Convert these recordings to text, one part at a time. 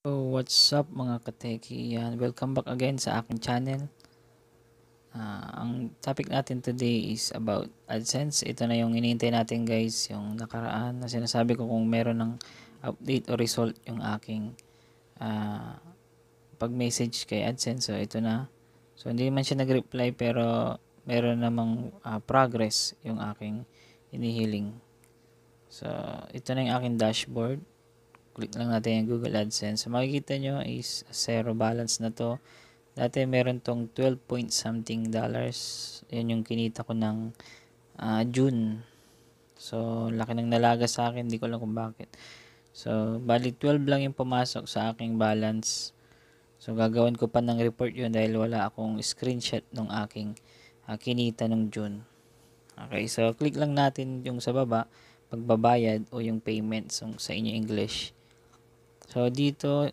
So, what's up mga kateki? Yan, welcome back again sa aking channel. Ang topic natin today is about AdSense. Ito na yung inintay natin guys, yung nakaraan na sinasabi ko kung meron ng update o result yung aking pag-message kay AdSense. So, ito na. So, hindi man siya nag-reply pero meron namang progress yung aking inihiling. So, ito na yung aking dashboard. Click lang natin yung Google AdSense. So, makikita nyo is zero balance na to. Dati meron tong 12 point something dollars. Yan yung kinita ko ng June. So, laki ng nalaga sa akin. Hindi ko alam kung bakit. So, bali 12 lang yung pumasok sa aking balance. So, gagawin ko pa ng report yun dahil wala akong screenshot ng aking kinita ng June. Okay, so click lang natin yung sa baba, pagbabayad o yung payments sa inyo English. So, dito,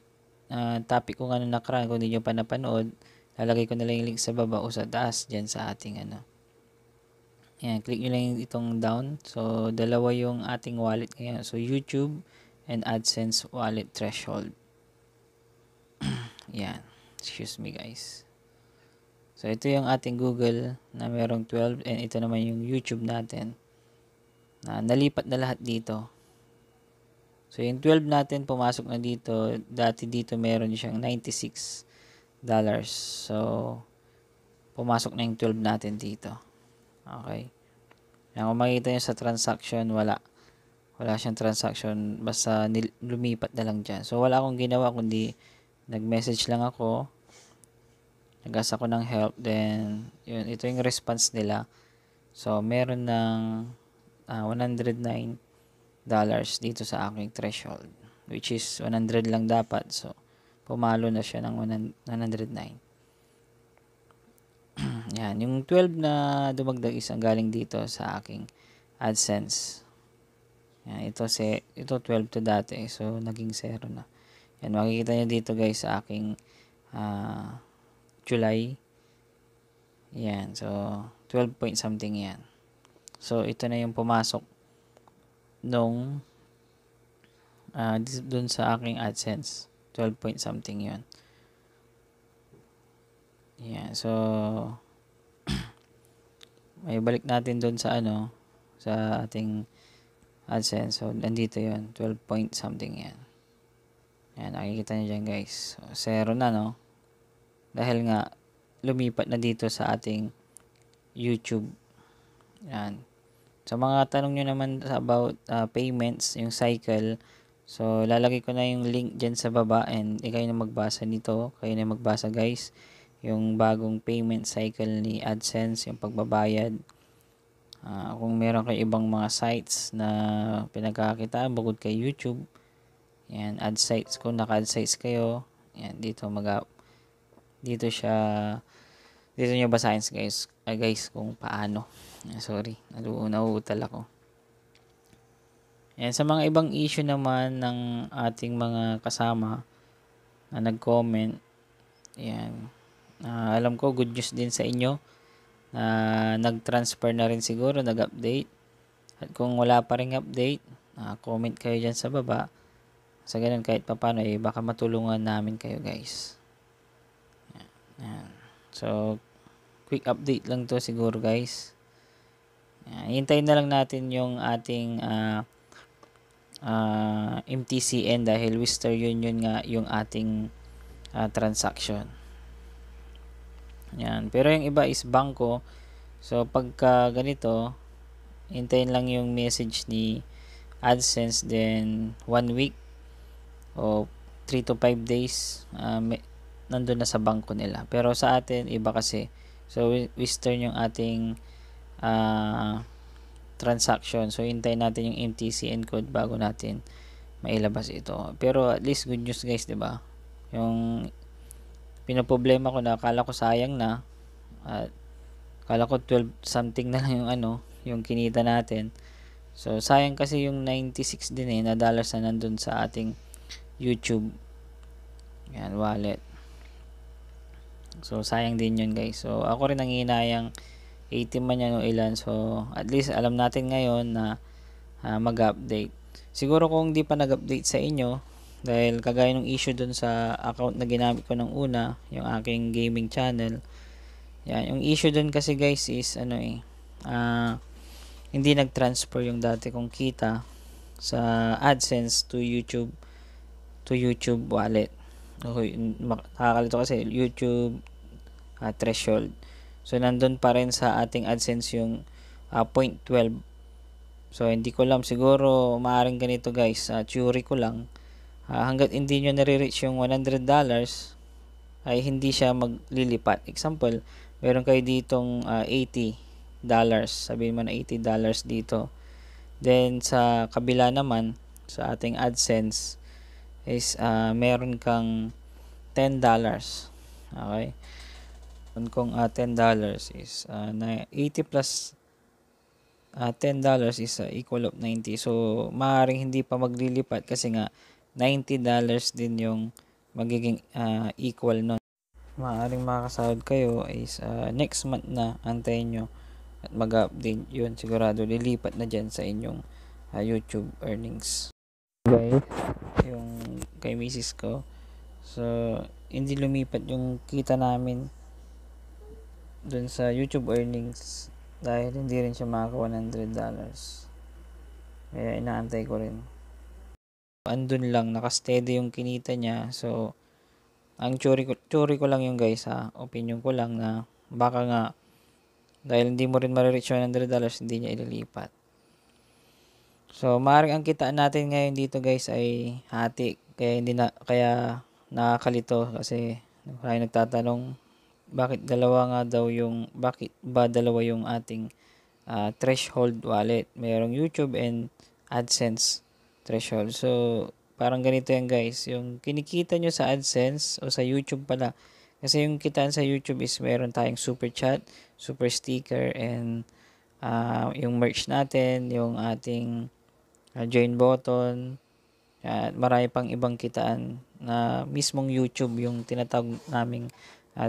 topic ko nga nung nakaraan, kung hindi nyo pa napanood, lalagay ko na lang yung link sa baba o sa taas dyan sa ating Yan, click nyo lang itong down. So, dalawa yung ating wallet ngayon. So, YouTube and AdSense wallet threshold. Yan. Excuse me guys. So, ito yung ating Google na merong 12 and ito naman yung YouTube natin na nalipat na lahat dito. So, yung 12 natin pumasok na dito. Dati dito meron siyang $96. So, pumasok na yung 12 natin dito. Okay. Yan, kung makikita nyo sa transaction, wala. Wala siyang transaction. Basta lumipat na lang dyan. So, wala akong ginawa kundi nag-message lang ako. Nag-ask ako ng help. Then, yun. Ito yung response nila. So, meron ng $109 dito sa aking threshold, which is 100 lang dapat. So, pumalo na siya ng 109. Yan, yung 12 na dumagdag is ang galing dito sa aking AdSense. Yan, ito 12 to dati. So, naging 0 na. Yan, makikita nyo dito guys sa aking July. Yan, so 12 point something yan. So, ito na yung pumasok nung dun sa aking AdSense. 12 point something yun. Yan, so may balik natin dun sa sa ating AdSense. So, nandito yun. 12 point something yan. Yan, nakikita nyo dyan guys. So, 0 na, no? Dahil nga, lumipat na dito sa ating YouTube. Yan. Sa mga tanong nyo naman about payments, yung cycle, so, lalagay ko na yung link dyan sa baba and kayo na magbasa nito. Kayo na magbasa guys. Yung bagong payment cycle ni AdSense, yung pagbabayad. Kung meron kayo ibang mga sites na pinagkakakitaan bukod kay YouTube, yan, ad sites, kung naka-ad sites kayo, yan, dito nyo basahin guys kung paano. Sorry, nauutal ako. Yan, sa mga ibang issue naman ng ating mga kasama na nag-comment, yan, alam ko good news din sa inyo na nag-transfer na rin siguro, nag-update. At kung wala pa ring update, comment kayo dyan sa baba. Sa ganun kahit papano baka matulungan namin kayo guys. Yan. So, quick update lang to siguro guys. Hintayin na lang natin yung ating MTCN dahil Western Union nga yung ating transaction. Yan. Pero yung iba is bangko. So, pagka ganito, hintayin lang yung message ni AdSense, then 1 week o 3 to 5 days, nandun na sa bangko nila. Pero sa atin, iba kasi. So, Western yung ating transaction. So, hintayin natin yung MTCN code bago natin mailabas ito. Pero at least good news guys, 'di ba? Yung pinoproblema ko na akala ko sayang na at akala ko 12 something na lang yung kinita natin. So, sayang kasi yung 96 din na dollars na nandun sa ating YouTube. Yan, wallet. So, sayang din yun guys. So, ako rin nanginayang 80 man yan o ilan. So, at least alam natin ngayon na mag-update. Siguro kung di pa nag-update sa inyo, Dahil kagaya ng issue dun sa account na ginamit ko ng una, yung aking gaming channel. Yan, yung issue dun kasi guys is hindi nag-transfer yung dati kong kita sa AdSense to YouTube wallet. Okay, nakakalito kasi YouTube threshold. So nandun pa rin sa ating AdSense yung 0.12. So hindi ko alam, siguro maaring ganito guys, theory ko lang. Hanggat hindi nyo nare-reach yung $100 ay hindi siya maglilipat. Example, meron kayo ditong $80. Sabihin mo na $80 dito. Then sa kabila naman sa ating AdSense is meron kang $10. Okay? Kung $10 is 80 plus $10 is equal of 90. So maaaring hindi pa maglilipat kasi nga $90 din yung magiging equal nun. Maaaring makakasahod kayo is next month na, antayin nyo at mag-update yun, sigurado lilipat na dyan sa inyong YouTube earnings. Guys, yung kay misis ko, so hindi lumipat yung kita namin dun sa YouTube earnings dahil hindi rin siya makaka $100. Kaya inaantay ko rin. Andun lang, naka-steady yung kinita niya. So ang theory ko lang yung guys, opinion ko lang na baka nga dahil hindi mo rin ma-reach $100, hindi niya ililipat. So maaaring ang kitaan natin ngayon dito guys ay hati, kaya nakakalito kasi may nagtatanong bakit ba dalawa yung ating threshold wallet. Mayroong YouTube and AdSense threshold. So parang ganito yan guys, yung kinikita nyo sa AdSense o sa YouTube pala, kasi yung kitaan sa YouTube is meron tayong super chat, super sticker, and yung merch natin, yung ating join button, at marami pang ibang kitaan na mismong YouTube yung tinatawag naming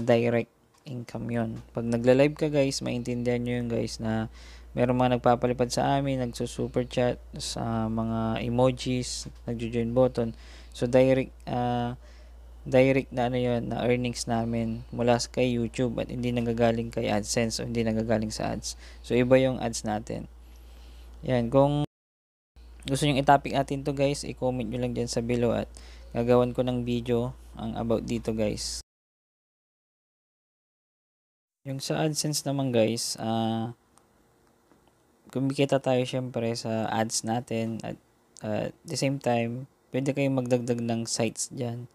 direct income yon. Pag nagla-live ka guys, maintindihan nyo yun guys na meron mga nagpapalipad sa amin, nagsusuper chat sa mga emojis, nagjo-join button. So direct na yun, na earnings namin mula kay YouTube at hindi nanggagaling kay AdSense o hindi nanggagaling sa ads. So iba yung ads natin. Yan, kung gusto nyo i-topic natin to guys, i-comment nyo lang dyan sa below at gagawan ko ng video ang about dito guys. Yung sa AdSense naman guys, kumikita tayo syempre sa ads natin at the same time, pwede kayong magdagdag ng sites dyan.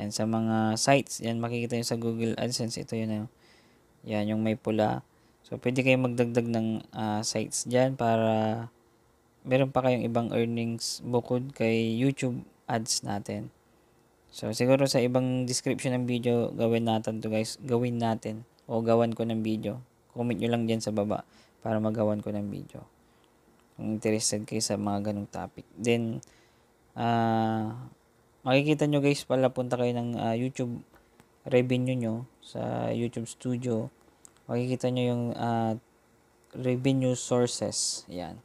Yan, sa mga sites, yan makikita nyo sa Google AdSense, ito yun. Yan, yung may pula. So, pwede kayong magdagdag ng sites dyan para meron pa kayong ibang earnings bukod kay YouTube ads natin. So, siguro sa ibang description ng video, gawin natin o gawan ko ng video. Comment nyo lang dyan sa baba para magawan ko ng video. Kung interested kayo sa mga ganong topic. Then, makikita nyo guys pala, punta kayo ng YouTube revenue nyo sa YouTube Studio. Makikita nyo yung revenue sources. Yan.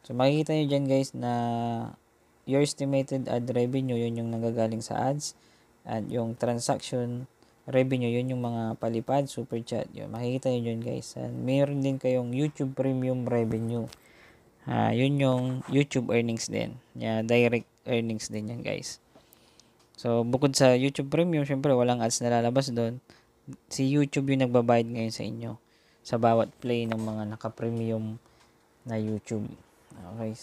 So, makikita nyo dyan guys na your estimated ad revenue, yun yung nanggagaling sa ads. At yung transaction revenue, yun yung mga palipad, super chat. Yun, makikita nyo dyan guys. And mayroon din kayong YouTube Premium revenue. Yun yung YouTube earnings din. Direct earnings din yan guys. So, bukod sa YouTube Premium, syempre walang ads na lalabas doon. Si YouTube yung nagbabayad ngayon sa inyo sa bawat play ng mga naka-premium na YouTube. Okay.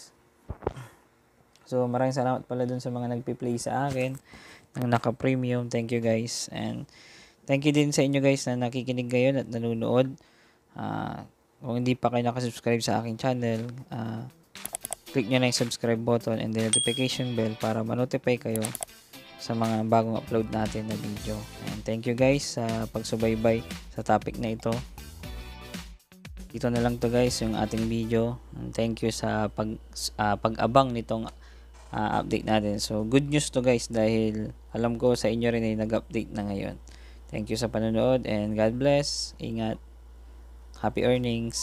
So, maraming salamat pala dun sa mga nagpi-play sa akin ng naka-premium. Thank you guys. And thank you din sa inyo guys na nakikinig ngayon at nanonood. Kung hindi pa kayo nakasubscribe sa aking channel, click nyo na yung subscribe button and the notification bell para ma-notify kayo sa mga bagong upload natin na video. And thank you guys sa pagsubaybay sa topic na ito. Dito na lang to guys yung ating video. And thank you sa pag-abang nitong update natin. So good news to guys dahil alam ko sa inyo rin ay nag-update na ngayon. Thank you sa panonood and God bless. Ingat. Happy earnings.